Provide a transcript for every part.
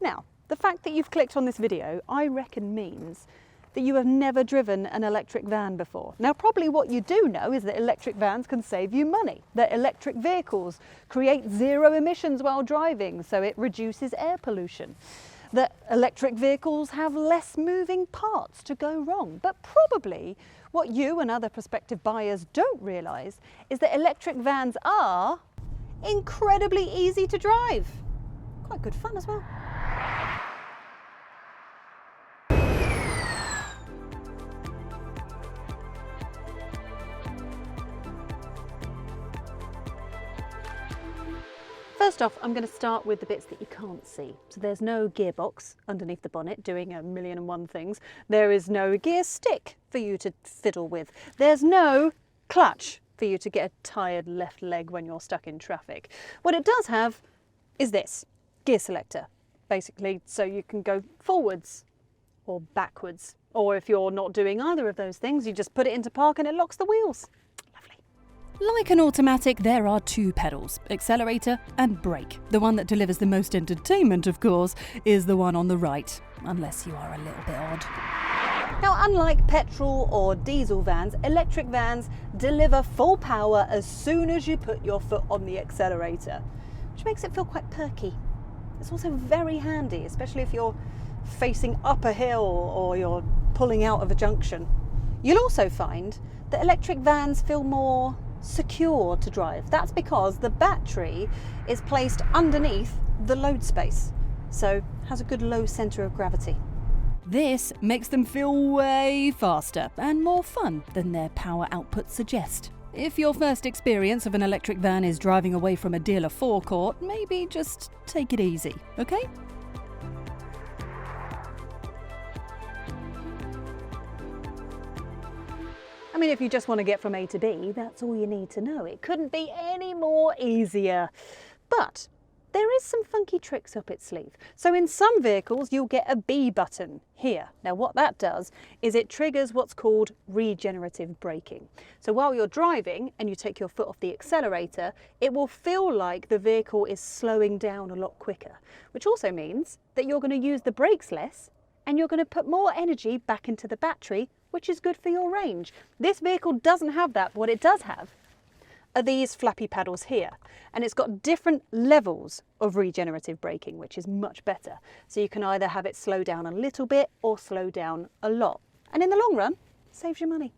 Now, the fact that you've clicked on this video, I reckon means that you have never driven an electric van before. Now, probably what you do know is that electric vans can save you money, that electric vehicles create zero emissions while driving, so it reduces air pollution, that electric vehicles have less moving parts to go wrong. But probably what you and other prospective buyers don't realise is that electric vans are incredibly easy to drive. Quite good fun as well. First off, I'm going to start with the bits that you can't see. So there's no gearbox underneath the bonnet doing a million and one things. There is no gear stick for you to fiddle with. There's no clutch for you to get a tired left leg when you're stuck in traffic. What it does have is this, gear selector, basically, so you can go forwards or backwards. Or if you're not doing either of those things, you just put it into park and it locks the wheels. Like an automatic, there are two pedals, accelerator and brake. The one that delivers the most entertainment, of course, is the one on the right, unless you are a little bit odd. Now, unlike petrol or diesel vans, electric vans deliver full power as soon as you put your foot on the accelerator, which makes it feel quite perky. It's also very handy, especially if you're facing up a hill or you're pulling out of a junction. You'll also find that electric vans feel more secure to drive. That's because the battery is placed underneath the load space, so has a good low centre of gravity. This makes them feel way faster and more fun than their power output suggest. If your first experience of an electric van is driving away from a dealer forecourt, maybe just take it easy, okay? I mean, if you just want to get from A to B, that's all you need to know. It couldn't be any more easier. But there is some funky tricks up its sleeve. So in some vehicles, you'll get a B button here. Now what that does is it triggers what's called regenerative braking. So while you're driving and you take your foot off the accelerator, it will feel like the vehicle is slowing down a lot quicker, which also means that you're going to use the brakes less and you're going to put more energy back into the battery, which is good for your range. This vehicle doesn't have that. What it does have are these flappy paddles here, and it's got different levels of regenerative braking, which is much better. So you can either have it slow down a little bit or slow down a lot, and in the long run saves you money.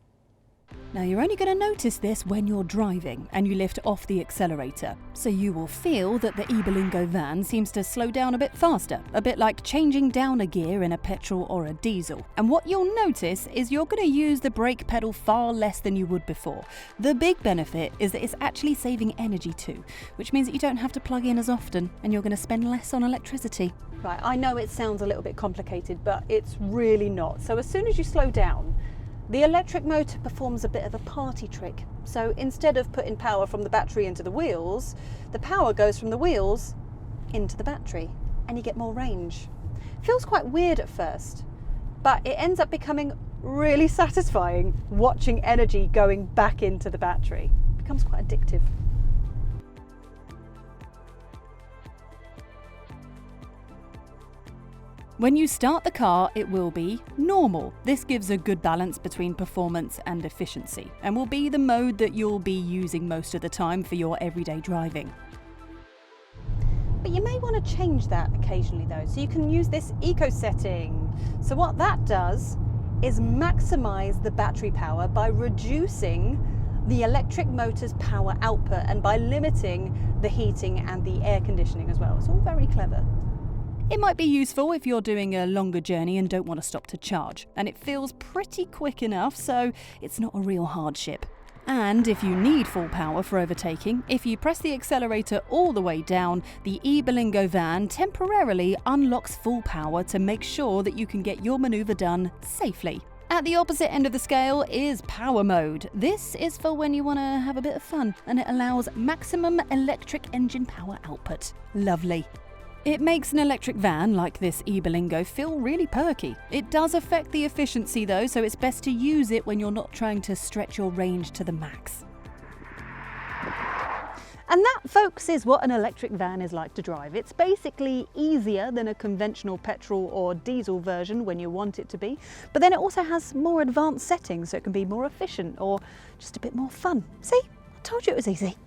Now you're only going to notice this when you're driving and you lift off the accelerator, so you will feel that the eBelingo van seems to slow down a bit faster, a bit like changing down a gear in a petrol or a diesel. And what you'll notice is you're going to use the brake pedal far less than you would before. The big benefit is that it's actually saving energy too, which means that you don't have to plug in as often and you're going to spend less on electricity. Right, I know it sounds a little bit complicated, but it's really not. So as soon as you slow down, the electric motor performs a bit of a party trick. So instead of putting power from the battery into the wheels, the power goes from the wheels into the battery and you get more range. Feels quite weird at first, but it ends up becoming really satisfying watching energy going back into the battery. It becomes quite addictive. When you start the car, it will be normal. This gives a good balance between performance and efficiency, and will be the mode that you'll be using most of the time for your everyday driving. But you may want to change that occasionally though, so you can use this eco setting. So what that does is maximize the battery power by reducing the electric motor's power output and by limiting the heating and the air conditioning as well. It's all very clever. It might be useful if you're doing a longer journey and don't want to stop to charge, and it feels pretty quick enough, so it's not a real hardship. And if you need full power for overtaking, if you press the accelerator all the way down, the eBelingo van temporarily unlocks full power to make sure that you can get your manoeuvre done safely. At the opposite end of the scale is power mode. This is for when you want to have a bit of fun, and it allows maximum electric engine power output. Lovely. It makes an electric van like this eBelingo feel really perky. It does affect the efficiency though, so it's best to use it when you're not trying to stretch your range to the max. And that, folks, is what an electric van is like to drive. It's basically easier than a conventional petrol or diesel version when you want it to be, but then it also has more advanced settings so it can be more efficient or just a bit more fun. See, I told you it was easy.